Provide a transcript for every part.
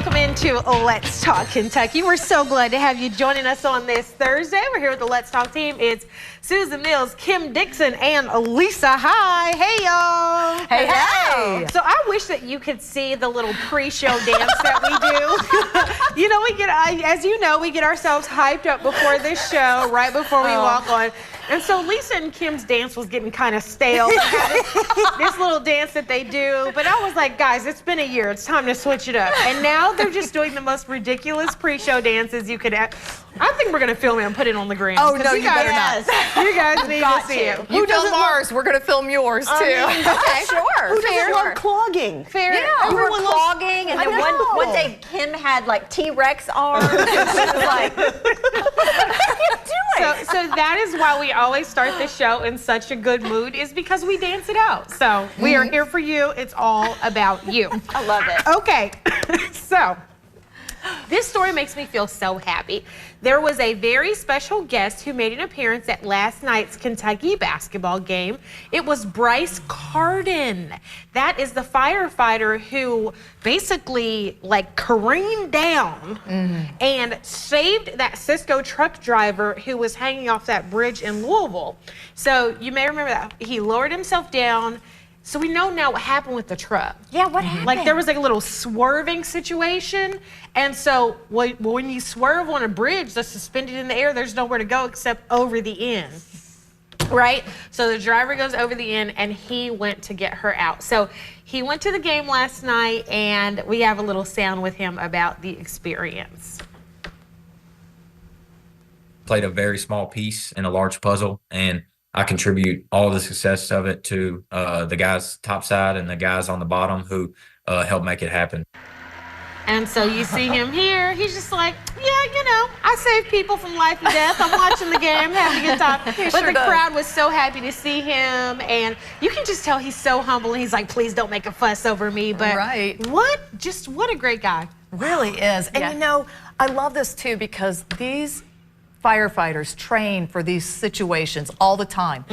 welcome into Let's Talk Kentucky. We're so glad to have you joining us on this Thursday. We're here with the Let's Talk team. It's Susan Mills, Kim Dixon, and Lisa. Hi. Hey, y'all. Hey, hey. So I wish that you could see the little pre-show dance that we do. You know, as you know, we get ourselves hyped up before this show, right before we walk on. And so Lisa and Kim's dance was getting kind of stale. This little dance that they do. But I was like, guys, it's been a year. It's time to switch it up. And now they're just doing the most ridiculous pre-show dances you could have. I think we're going to film it and put it on the gram. Oh, no, you better not. You guys need to see it. You film ours, we're going to film yours, too. Okay, sure. Who doesn't love clogging? Fair. Yeah, we were clogging, and then one day Kim had like T-Rex arms. And she was like, what are you doing? So that is why we always start the show in such a good mood, is because we dance it out. So we are here for you. It's all about you. I love it. Okay, so this story makes me feel so happy. There was a very special guest who made an appearance at last night's Kentucky basketball game. It was Bryce Carden. That is the firefighter who basically like careened down and saved that Cisco truck driver who was hanging off that bridge in Louisville. So you may remember that. He lowered himself down. So we know now what happened with the truck. Yeah, what happened? Like there was like a little swerving situation. And so when you swerve on a bridge that's suspended in the air, there's nowhere to go except over the end. Right? So the driver goes over the end and he went to get her out. So he went to the game last night and we have a little sound with him about the experience. Played a very small piece in a large puzzle, and I contribute all the success of it to the guys top side and the guys on the bottom who helped make it happen. And so you see him here, he's just like, yeah, you know, I save people from life and death. I'm watching the game, having a good time. But the crowd was so happy to see him, and you can just tell he's so humble, and he's like, please don't make a fuss over me. But what a great guy. Really is. And you know, I love this too because these firefighters train for these situations all the time.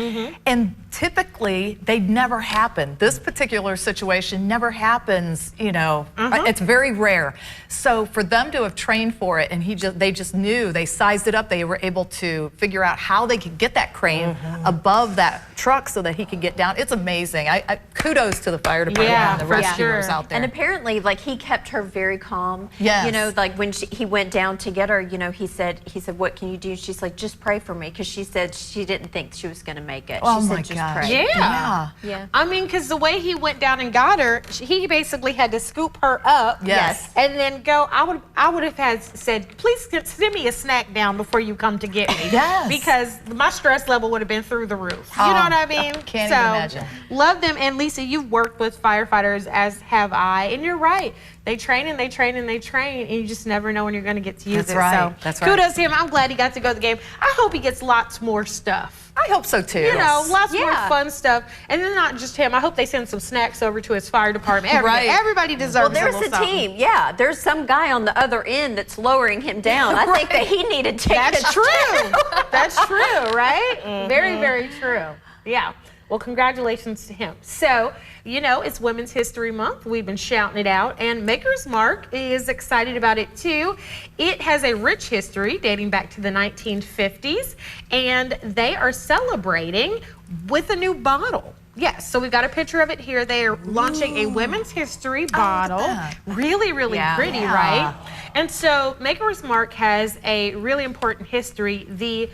And typically they never happen. This particular situation never happens, you know, it's very rare. So for them to have trained for it and they just knew, they sized it up, they were able to figure out how they could get that crane above that truck so that he could get down. It's amazing. I kudos to the fire department and the rescuers out there. And apparently, like, he kept her very calm. Yes. You know, like when he went down to get her, you know, he said, what can you do? She's like, just pray for me, because she said she didn't think she was going to make it. Oh she my said, just gosh. pray. Yeah. I mean, because the way he went down and got her, he basically had to scoop her up. Yes. And then go. I would have said, please send me a snack down before you come to get me. Yes. Because my stress level would have been through the roof. You know what I mean? Can't even imagine. Love them. And Lisa, you've worked with firefighters, as have I. And you're right. They train and they train and they train, and you just never know when you're going to get to use it. Right. So That's right. Kudos to him. I'm glad he got to go to the game. I hope he gets lots more stuff. I hope so too. You know, lots more fun stuff. And then not just him. I hope they send some snacks over to his fire department. Everybody deserves Well, there's a team. Yeah, there's some guy on the other end that's lowering him down. I think that he needed to take That's true. That's true, right? Very, very true. Yeah. Well, congratulations to him. So, you know, it's Women's History Month. We've been shouting it out, and Maker's Mark is excited about it too. It has a rich history dating back to the 1950s, and they are celebrating with a new bottle. Yes, so we've got a picture of it here. They are launching a Women's History bottle. Really, really pretty, right? And so Maker's Mark has a really important history. The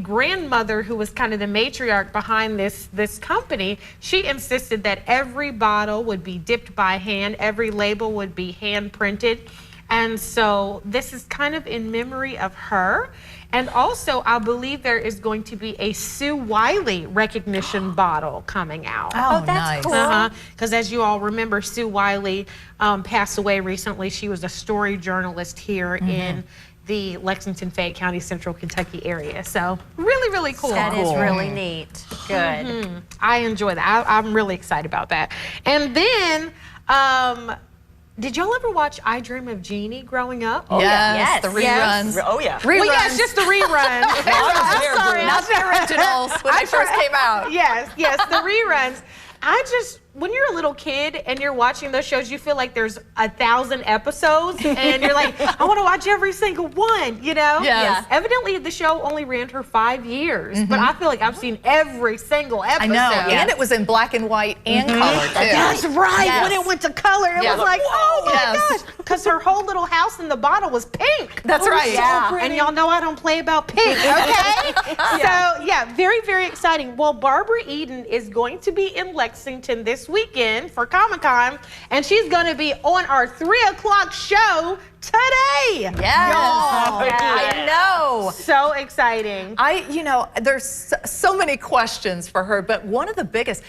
grandmother, who was kind of the matriarch behind this company, she insisted that every bottle would be dipped by hand, every label would be hand printed. And so this is kind of in memory of her. And also, I believe there is going to be a Sue Wiley recognition bottle coming out. Oh, that's cool. Because as you all remember, Sue Wiley passed away recently. She was a story journalist here in the Lexington, Fayette County, Central Kentucky area. So really, really cool. That is really neat. Good. I enjoy that. I'm really excited about that. And then, did y'all ever watch I Dream of Jeannie growing up? Oh, yes. The Yes. reruns. Oh, yeah. Reruns. Well, yes, just the rerun. I'm sorry. Not the originals when they first came out. Yes, the reruns. I just when you're a little kid and you're watching those shows, you feel like there's 1,000 episodes and you're like, I want to watch every single one, you know? Yes. Evidently, the show only ran for 5 years, but I feel like I've seen every single episode. I know, and it was in black and white and color too. That's right. Yes. When it went to color, it was like, oh my Yes. gosh. Because her whole little house in the bottle was pink. That's right. Yeah. And y'all know I don't play about pink, okay? So, yeah, very, very exciting. Well, Barbara Eden is going to be in Lexington this weekend for Comic-Con, and she's going to be on our 3 o'clock show today. Yes. I know. So exciting. There's so many questions for her, but one of the biggest,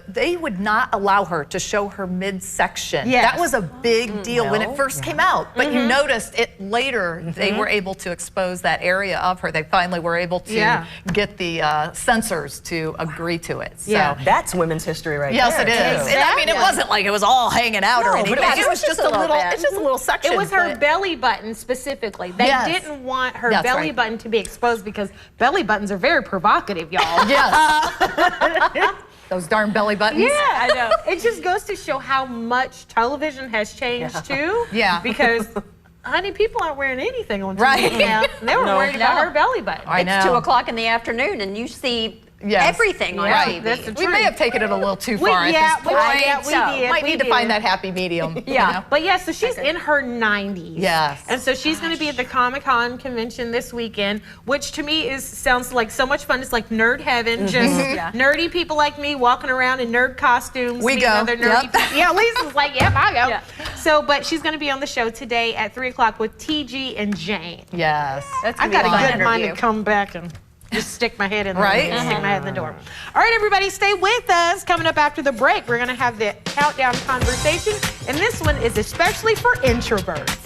they would not allow her to show her midsection. Yes. That was a big deal when it first came out, but you noticed it later, they were able to expose that area of her. They finally were able to get the censors to agree to it. So. Yeah. That's women's history right Yes, there. it is. too. And I mean, it wasn't like it was all hanging out or anything. but It was just a little, bit. it's just a little section. It was her but- belly button specifically. They Yes. didn't want her That's belly right. button to be exposed because belly buttons are very provocative, y'all. Yes. Those darn belly buttons. Yeah, I know. It just goes to show how much television has changed too. Yeah. Because, honey, people aren't wearing anything on TV Right. now. They were worried about No. her belly button. I know. It's 2 o'clock in the afternoon, and you see Yes. everything on Right. TV. That's the We truth. may have taken it a little too We- far yeah, at this we- point. yeah, we so. did. Might we need to did. find that happy medium. Yeah. You know? But yeah, so she's in her 90s. Yes. And so she's going to be at the Comic-Con convention this weekend, which to me sounds like so much fun. It's like nerd heaven, just nerdy people like me walking around in nerd costumes. We meeting go. Other nerdy Yep. people. Yeah, Lisa's like, yep, I go. Yeah. So, but she's going to be on the show today at 3 o'clock with TG and Jane. Yes. That's I gonna be got a fun good mind to interview. come back and just stick my head in the Right? stick my head in the door. All right, everybody, stay with us. Coming up after the break, we're going to have the countdown conversation, and this one is especially for introverts.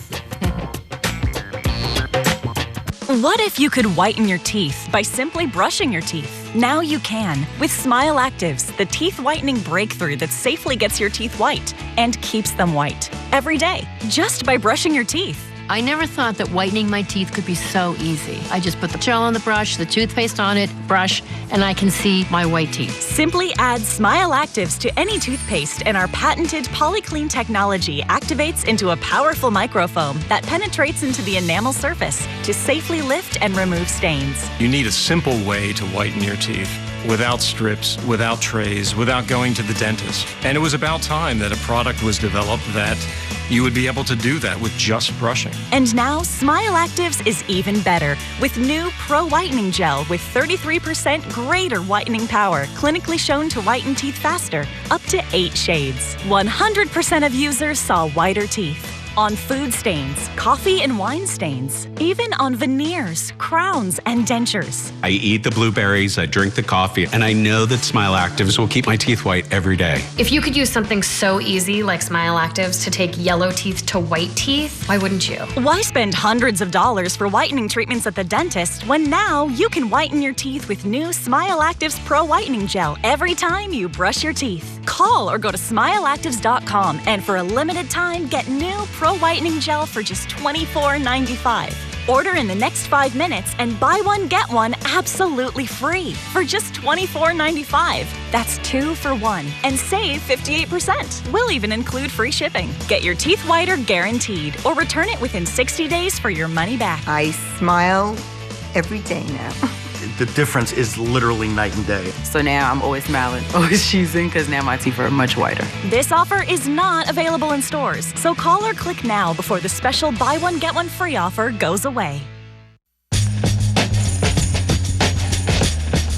What if you could whiten your teeth by simply brushing your teeth? Now you can with Smile Actives, the teeth whitening breakthrough that safely gets your teeth white and keeps them white every day just by brushing your teeth. I never thought that whitening my teeth could be so easy. I just put the gel on the brush, the toothpaste on it, brush, and I can see my white teeth. Simply add Smile Actives to any toothpaste and our patented PolyClean technology activates into a powerful microfoam that penetrates into the enamel surface to safely lift and remove stains. You need a simple way to whiten your teeth. Without strips, without trays, without going to the dentist. And it was about time that a product was developed that you would be able to do that with just brushing. And now Smile Actives is even better with new Pro Whitening Gel with 33% greater whitening power, clinically shown to whiten teeth faster, up to 8 shades. 100% of users saw whiter teeth. On food stains, coffee and wine stains, even on veneers, crowns, and dentures. I eat the blueberries, I drink the coffee, and I know that Smile Actives will keep my teeth white every day. If you could use something so easy like Smile Actives to take yellow teeth to white teeth, why wouldn't you? Why spend hundreds of dollars for whitening treatments at the dentist when now you can whiten your teeth with new Smile Actives Pro Whitening Gel every time you brush your teeth? Call or go to smileactives.com and for a limited time get new Pro Whitening Gel for just $24.95. Order in the next 5 minutes and buy one, get one absolutely free for just $24.95. That's 2 for 1 and save 58%. We'll even include free shipping. Get your teeth whiter guaranteed or return it within 60 days for your money back. I smile every day now. The difference is literally night and day. So now I'm always smiling, always cheesing, because now my teeth are much whiter. This offer is not available in stores, so call or click now before the special buy one, get one free offer goes away.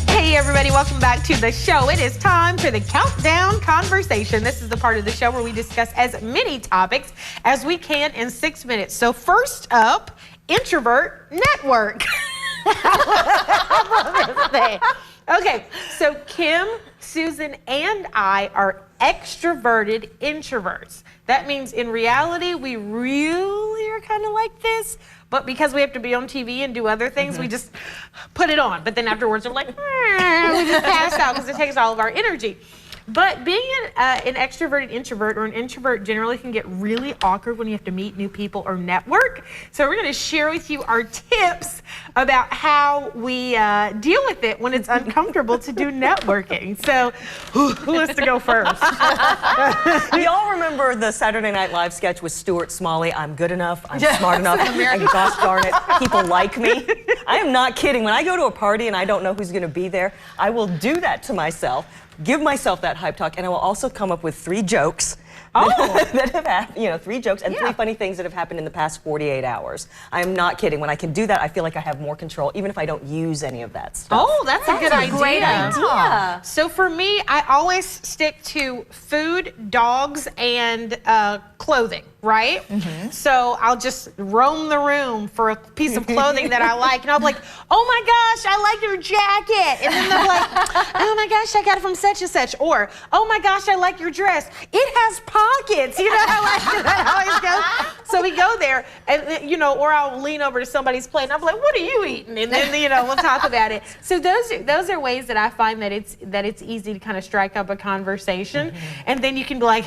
Hey everybody, welcome back to the show. It is time for the countdown conversation. This is the part of the show where we discuss as many topics as we can in 6 minutes. So first up, introvert network. Okay, so Kim, Susan, and I are extroverted introverts. That means in reality, we really are kind of like this, but because we have to be on TV and do other things, we just put it on. But then afterwards, we're like, we just pass out because it takes all of our energy. But being an extroverted introvert or an introvert generally can get really awkward when you have to meet new people or network. So we're going to share with you our tips about how we deal with it when it's uncomfortable to do networking. So who wants to go first? Y'all remember the Saturday Night Live sketch with Stuart Smalley? I'm good enough, I'm smart enough, and gosh darn it, people like me. I am not kidding. When I go to a party and I don't know who's going to be there, I will do that to myself, give myself that hype talk, and I will also come up with 3 jokes. That have happened, 3 jokes and 3 funny things that have happened in the past 48 hours. I am not kidding. When I can do that, I feel like I have more control, even if I don't use any of that stuff. Oh, that's a good idea. Great idea. So for me, I always stick to food, dogs, and clothing, right? So I'll just roam the room for a piece of clothing that I like, and I'll be like, oh my gosh, I like your jacket. And then they'll be like, oh my gosh, I got it from such and such. Or, oh my gosh, I like your dress. It has pockets. You know how I always go? So we go there, and or I'll lean over to somebody's plate, and I'll be like, what are you eating? And then, we'll talk about it. So those are ways that I find that it's easy to kind of strike up a conversation, and then you can be like,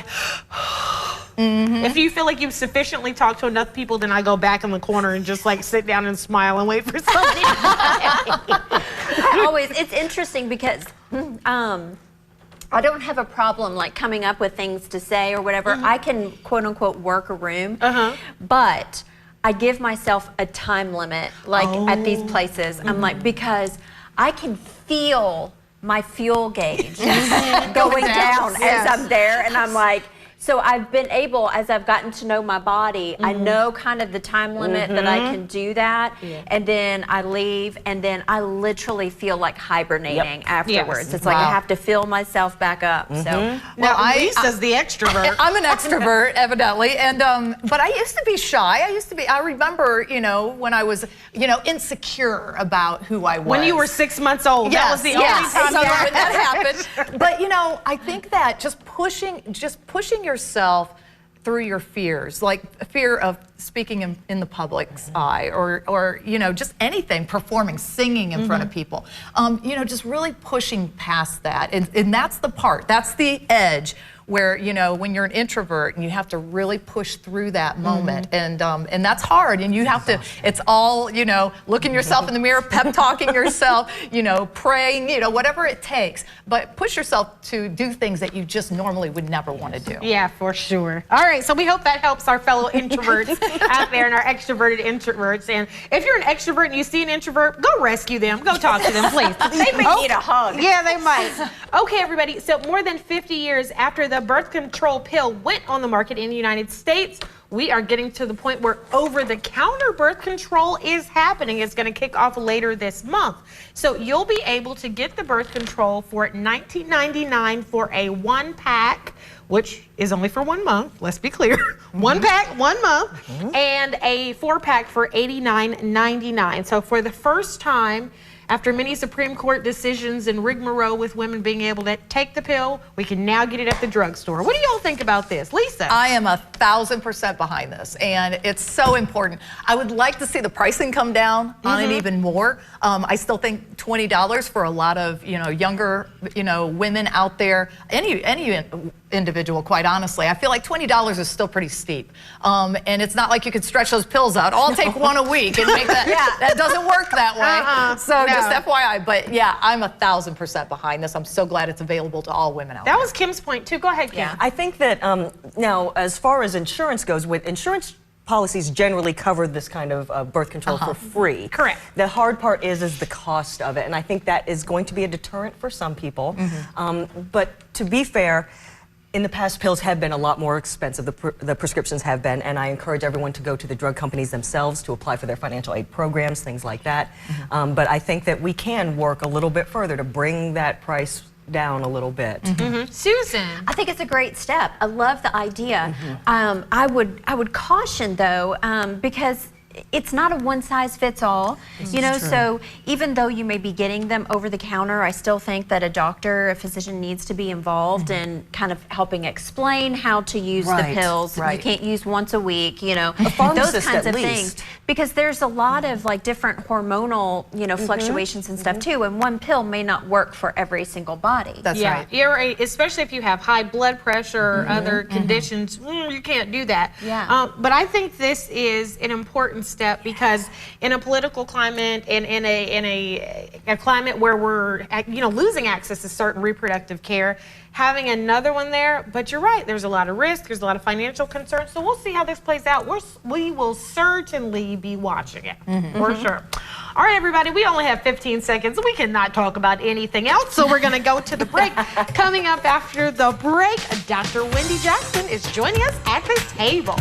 if you feel like you've sufficiently talked to enough people, then I go back in the corner and just like sit down and smile and wait for somebody to It's interesting because I don't have a problem like coming up with things to say or whatever. I can quote unquote work a room, but I give myself a time limit like at these places. I'm like, because I can feel my fuel gauge going down as I'm there, and I'm like, so I've been able, as I've gotten to know my body, I know kind of the time limit that I can do that, and then I leave, and then I literally feel like hibernating afterwards. It's like I have to fill myself back up. So now Lisa's the extrovert. I'm an extrovert, evidently, and but I used to be shy. I remember, when I was, insecure about who I was. When you were 6 months old, that was the only time that happened. But I think that just pushing yourself through your fears, like fear of speaking in the public's eye, or just anything, performing, singing in front of people, just really pushing past that, and that's the edge where when you're an introvert and you have to really push through that moment, and that's hard, and you have to. It's all looking yourself in the mirror, pep talking yourself, praying, whatever it takes, but push yourself to do things that you just normally would never want to do. Yeah, for sure. All right, so we hope that helps our fellow introverts out there and our extroverted introverts. And if you're an extrovert and you see an introvert, go rescue them. Go talk to them, please. They may need a hug. Yeah, they might. Okay, everybody. So more than 50 years after the birth control pill went on the market in the United States, we are getting to the point where over-the-counter birth control is happening. It's going to kick off later this month. So you'll be able to get the birth control for $19.99 for a 1-pack, which is only for 1 month, let's be clear. 1 pack, 1 month, and a 4-pack for $89.99. So for the first time, after many Supreme Court decisions and rigmarole with women being able to take the pill, we can now get it at the drugstore. What do y'all think about this? Lisa? I am 1,000% behind this, and it's so important. I would like to see the pricing come down on it even more. I still think $20 for a lot of younger women out there, any individual, quite honestly. I feel like $20 is still pretty steep, and it's not like you could stretch those pills out. I'll take one a week and make that. That doesn't work that way. Just FYI, but yeah, I'm 1,000% behind this. I'm so glad it's available to all women out there. That was Kim's point too. Go ahead, Kim. I think that now, as far as insurance goes, with insurance policies generally cover this kind of birth control for free. Correct. The hard part is the cost of it, and I think that is going to be a deterrent for some people. But to be fair, in the past, pills have been a lot more expensive. The prescriptions have been, and I encourage everyone to go to the drug companies themselves to apply for their financial aid programs, things like that. But I think that we can work a little bit further to bring that price down a little bit. Susan? I think it's a great step. I love the idea. I would caution though, because it's not a one size fits all, you know, so even though you may be getting them over the counter, I still think that a doctor, a physician needs to be involved in kind of helping explain how to use the pills. You can't use once a week, you know, those kinds of things. Because there's a lot of like different hormonal, you know, fluctuations and stuff too, and one pill may not work for every single body. That's right. You're right, especially if you have high blood pressure or other conditions, you can't do that. But I think this is an important step because in a political climate and in a climate where we're, you know, losing access to certain reproductive care, having another one there, but you're right, there's a lot of risk, there's a lot of financial concerns, so we'll see how this plays out. We will certainly be watching it, for sure. All right, everybody, we only have 15 seconds. We cannot talk about anything else, so we're gonna go to the break. Coming up after the break, Dr. Wendy Jackson is joining us at the table.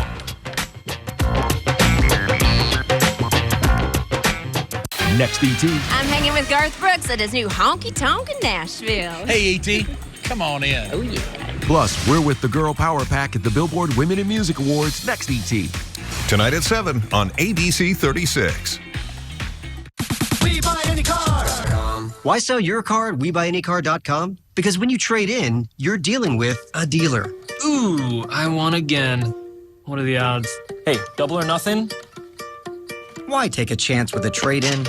Next, E.T. I'm hanging with Garth Brooks at his new honky tonk in Nashville. Hey, E.T. Come on in. Oh, yeah. Plus, we're with the Girl Power Pack at the Billboard Women in Music Awards. Next, E.T. Tonight at 7 on ABC 36. We buy any car. Why sell your car at WeBuyAnyCar.com? Because when you trade in, you're dealing with a dealer. Ooh, I won again. What are the odds? Hey, double or nothing? Why take a chance with a trade-in?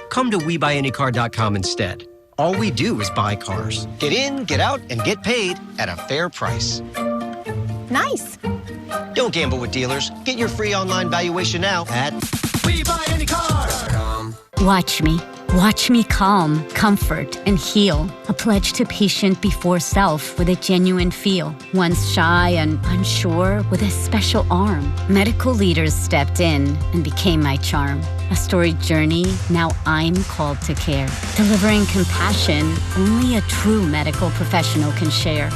Come to WeBuyAnyCar.com instead. All we do is buy cars. Get in, get out, and get paid at a fair price. Nice. Don't gamble with dealers. Get your free online valuation now at WeBuyAnyCar.com. Watch me. Watch me calm, comfort, and heal. A pledge to patient before self with a genuine feel. Once shy and unsure with a special arm. Medical leaders stepped in and became my charm. A storied journey, now I'm called to care. Delivering compassion only a true medical professional can share.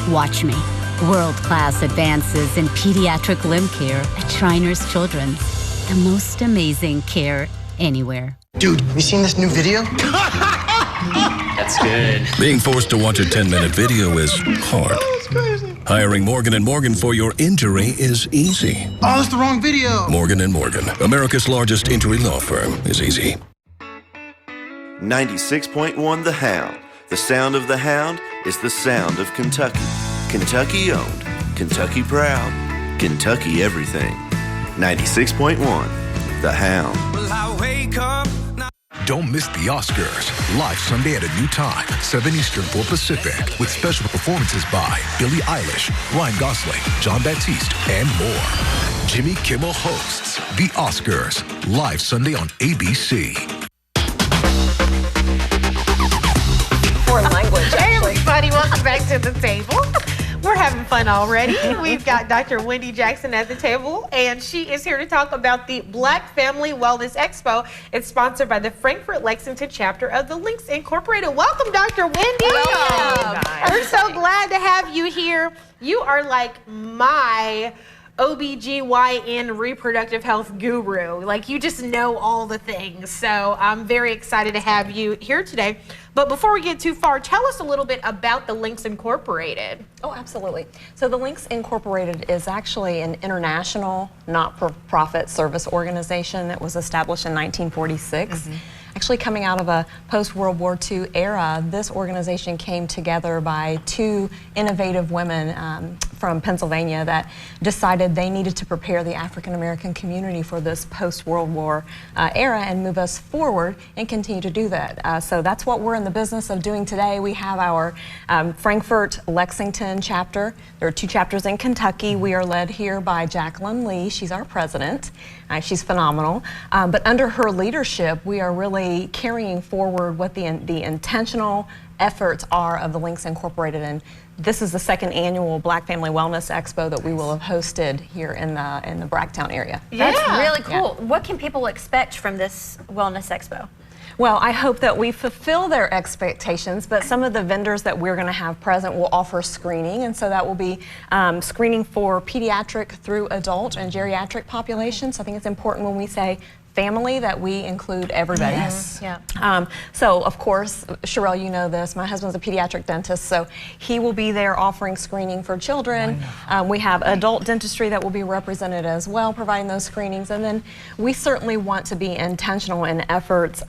Watch me. World-class advances in pediatric limb care at Shriners Children's. The most amazing care anywhere. Dude, you seen this new video? That's good. Being forced to watch a 10-minute video is hard. Hiring Morgan & Morgan for your injury is easy. Oh, that's the wrong video. Morgan & Morgan, America's largest injury law firm, is easy. 96.1 The Hound. The sound of the Hound is the sound of Kentucky. Kentucky owned, Kentucky proud, Kentucky everything. 96.1 The Hound. Well, I wake up. Don't miss the Oscars, live Sunday at a new time, 7 Eastern, 4 Pacific, with special performances by Billie Eilish, Ryan Gosling, John Baptiste, and more. Jimmy Kimmel hosts the Oscars, live Sunday on ABC. Foreign language, Hey, everybody, welcome back to the table. We're having fun already. We've got Dr. Wendy Jackson at the table, and she is here to talk about the Black Family Wellness Expo. It's sponsored by the Frankfort Lexington chapter of the Links Incorporated. Welcome, Dr. Wendy. Welcome. We're so glad to have you here. You are like my OBGYN reproductive health guru. Like, you just know all the things. So I'm very excited to have you here today. But before we get too far, tell us a little bit about the Links Incorporated. Oh, absolutely. So the Links Incorporated is actually an international not-for-profit service organization that was established in 1946. Actually coming out of a post-World War II era, this organization came together by two innovative women from Pennsylvania that decided they needed to prepare the African-American community for this post-World War era and move us forward and continue to do that. So that's what we're in the business of doing today. We have our Frankfort Lexington chapter. There are 2 chapters in Kentucky. We are led here by Jacqueline Lee. She's our president. She's phenomenal. But under her leadership, we are really carrying forward what the intentional efforts are of the Links Incorporated. And this is the 2nd annual Black Family Wellness Expo that we will have hosted here in the Bracktown area. That's really cool. What can people expect from this Wellness Expo? Well, I hope that we fulfill their expectations, but some of the vendors that we're going to have present will offer screening, and so that will be screening for pediatric through adult and geriatric populations. So I think it's important when we say family that we include everybody. Yes. Yeah. So of course, Sherelle, you know this, my husband's a pediatric dentist, so he will be there offering screening for children. We have adult dentistry that will be represented as well, providing those screenings. And then we certainly want to be intentional in efforts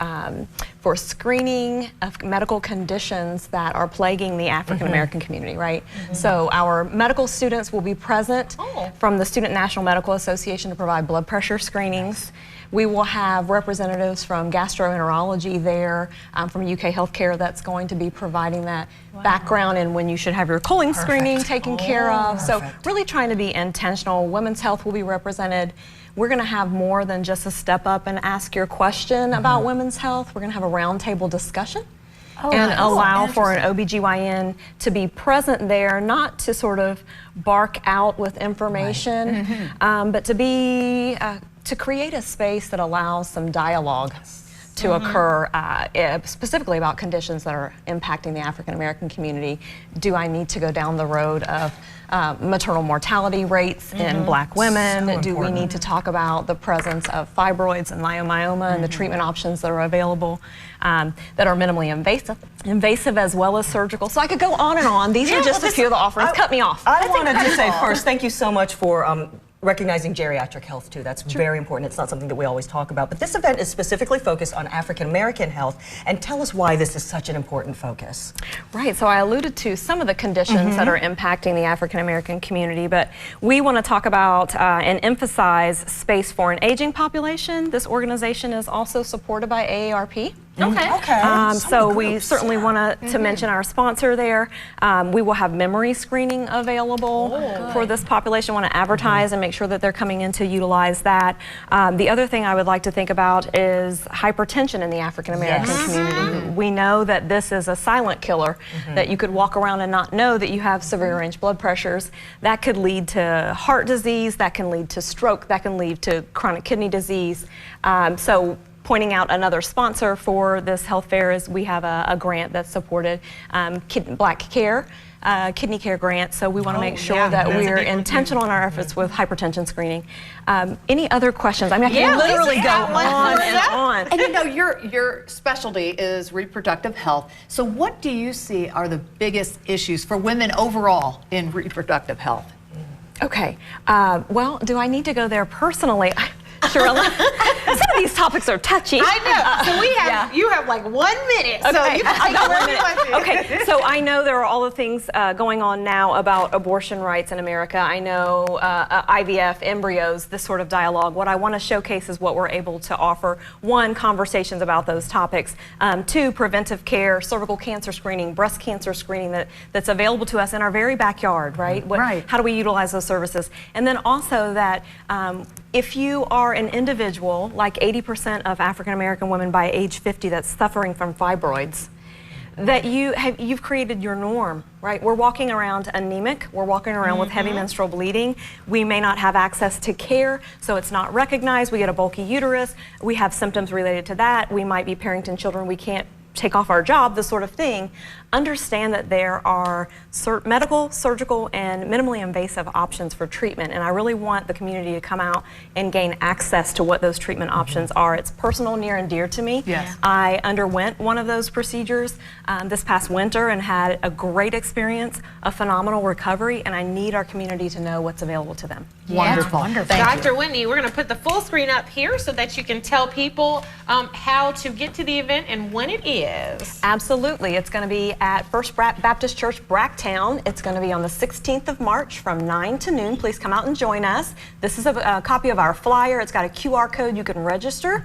for screening of medical conditions that are plaguing the African American community, right? So our medical students will be present from the Student National Medical Association to provide blood pressure screenings. We will have representatives from gastroenterology there, from UK Healthcare that's going to be providing that background and when you should have your choline screening taken care of. So really trying to be intentional. Women's health will be represented. We're going to have more than just a step up and ask your question about women's health. We're going to have a roundtable discussion. And allow for an OBGYN to be present there, not to sort of bark out with information, but to be to create a space that allows some dialogue to occur, specifically about conditions that are impacting the African American community. Do I need to go down the road of maternal mortality rates in Black women? Do we need to talk about the presence of fibroids and leiomyoma and the treatment options that are available that are minimally invasive as well as surgical? So I could go on and on. These are just a few of the offerings. Cut me off. I wanted to say first, thank you so much for recognizing geriatric health too. That's very important. It's not something that we always talk about. But this event is specifically focused on African American health. And tell us why this is such an important focus. Right, so I alluded to some of the conditions that are impacting the African American community, but we want to talk about and emphasize space for an aging population. This organization is also supported by AARP. So we certainly want to mention our sponsor there. We will have memory screening available for this population. Want to advertise and make sure that they're coming in to utilize that. The other thing I would like to think about is hypertension in the African American community. We know that this is a silent killer, that you could walk around and not know that you have severe range blood pressures. That could lead to heart disease, that can lead to stroke, that can lead to chronic kidney disease. So pointing out another sponsor for this health fair is we have a grant that's supported, Black Care, kidney care grant. So we want to make sure that we're intentional in our efforts with hypertension screening. Any other questions? I mean, I can literally go on and on. And you know, your specialty is reproductive health. So what do you see are the biggest issues for women overall in reproductive health? Okay, well, do I need to go there personally? Sherelle, some of these topics are touchy. I know. So we have, you have like 1 minute. Okay. So you can take it where you want to. Okay, so I know there are all the things going on now about abortion rights in America. I know IVF, embryos, this sort of dialogue. What I want to showcase is what we're able to offer. 1, conversations about those topics. 2, preventive care, cervical cancer screening, breast cancer screening that's available to us in our very backyard, right? How do we utilize those services? And then also that if you are an individual, like 80% of African American women by age 50 that's suffering from fibroids, that you've created your norm, right? We're walking around anemic, we're walking around with heavy menstrual bleeding. We may not have access to care, so it's not recognized. We get a bulky uterus, we have symptoms related to that. We might be parenting children, we can't take off our job, this sort of thing. Understand that there are medical, surgical, and minimally invasive options for treatment, and I really want the community to come out and gain access to what those treatment options are. It's personal, near and dear to me. Yes. I underwent one of those procedures this past winter and had a great experience, a phenomenal recovery, and I need our community to know what's available to them. Wonderful. Wonderful. Dr. Wendy, we're going to put the full screen up here so that you can tell people how to get to the event and when it is. Absolutely. It's going to be at First Baptist Church, Bracktown. It's going to be on the 16th of March from 9 to noon. Please come out and join us. This is a copy of our flyer. It's got a QR code you can register.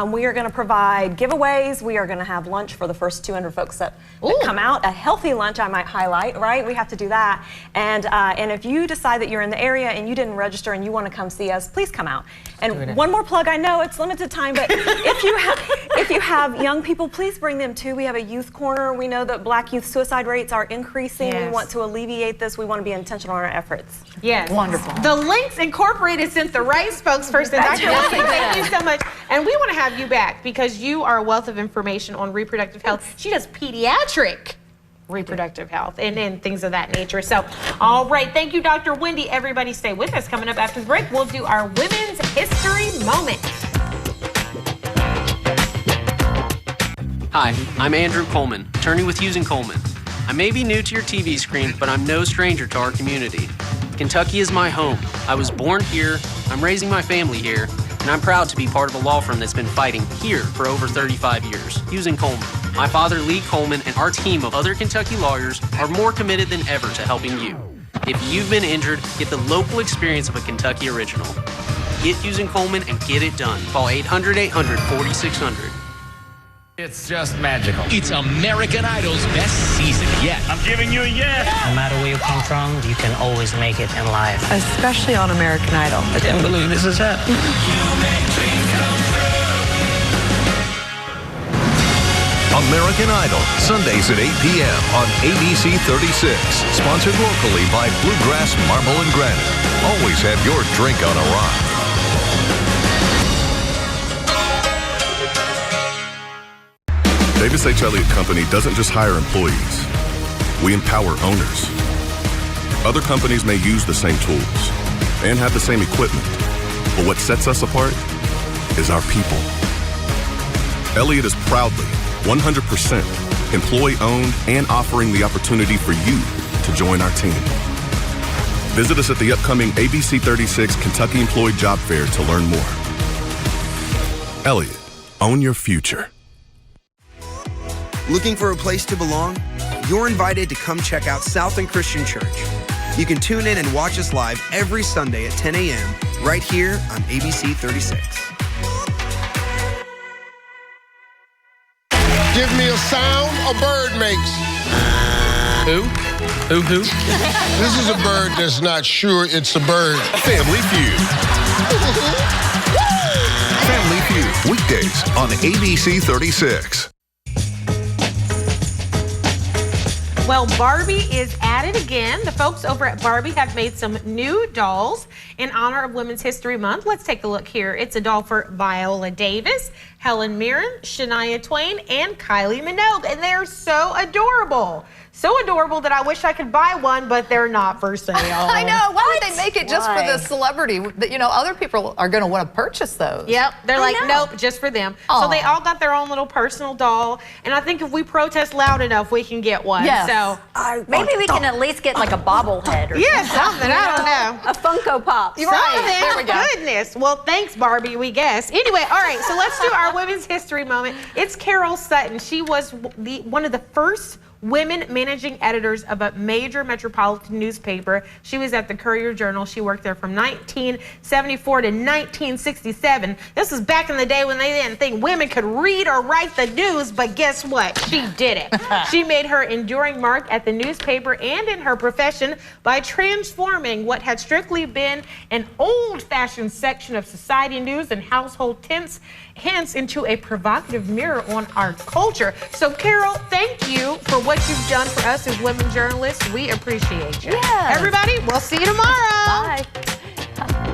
We are going to provide giveaways. We are going to have lunch for the first 200 folks that come out. A healthy lunch, I might highlight, right? We have to do that. And if you decide that you're in the area and you didn't register and you want to come see us, please come out. And one more plug, I know it's limited time, but if you have young people, please bring them too. We have a youth corner. We know that Black youth suicide rates are increasing. Yes. We want to alleviate this. We want to be intentional in our efforts. Yes. Wonderful. The Links Incorporated sent the right spokesperson. Dr. Wendy, thank you so much. And we want to have you back because you are a wealth of information on reproductive health. She does pediatric reproductive health and things of that nature. So, all right. Thank you, Dr. Wendy. Everybody stay with us. Coming up after the break, we'll do our Women's History Moment. Hi, I'm Andrew Coleman, attorney with Hughes & Coleman. I may be new to your TV screen, but I'm no stranger to our community. Kentucky is my home. I was born here, I'm raising my family here, and I'm proud to be part of a law firm that's been fighting here for over 35 years, Hughes & Coleman. My father, Lee Coleman, and our team of other Kentucky lawyers are more committed than ever to helping you. If you've been injured, get the local experience of a Kentucky original. Get Hughes & Coleman and get it done. Call 800-800-4600. It's just magical. It's American Idol's best season yet. I'm giving you a yes. No matter where you come from, you can always make it in life. Especially on American Idol. I can't believe this is happening. American Idol, Sundays at 8 p.m. on ABC 36. Sponsored locally by Bluegrass Marble and Granite. Always have your drink on a rock. Davis H. Elliott Company doesn't just hire employees. We empower owners. Other companies may use the same tools and have the same equipment, but what sets us apart is our people. Elliott is proudly 100% employee-owned and offering the opportunity for you to join our team. Visit us at the upcoming ABC 36 Kentucky Employee Job Fair to learn more. Elliott, own your future. Looking for a place to belong? You're invited to come check out Southland Christian Church. You can tune in and watch us live every Sunday at 10 a.m. right here on ABC 36. Give me a sound a bird makes. Who? This is a bird that's not sure it's a bird. Family Feud. Family Feud, weekdays on ABC 36. Well, Barbie is at it again. The folks over at Barbie have made some new dolls in honor of Women's History Month. Let's take a look here. It's a doll for Viola Davis, Helen Mirren, Shania Twain, and Kylie Minogue, and they're so adorable. So adorable that I wish I could buy one, but they're not for sale. I know. Why would they make it just for the celebrity? You know, other people are going to want to purchase those. Yep. They're like, nope, just for them. Aww. So they all got their own little personal doll, and I think if we protest loud enough, we can get one. Yes. So maybe we can at least get like a bobblehead or something. I don't know. A Funko Pop. You're right. There we go. Goodness. Well, thanks, Barbie, we guess. Anyway, all right, so let's do our Women's History moment. It's Carol Sutton. She was one of the first women managing editors of a major metropolitan newspaper. She was at the Courier-Journal. She worked there from 1974 to 1967. This was back in the day when they didn't think women could read or write the news, but guess what? She did it. She made her enduring mark at the newspaper and in her profession by transforming what had strictly been an old-fashioned section of society news and household hints into a provocative mirror on our culture. So, Carol, thank you for what you've done for us as women journalists. We appreciate you. Yes. Everybody, we'll see you tomorrow. Bye.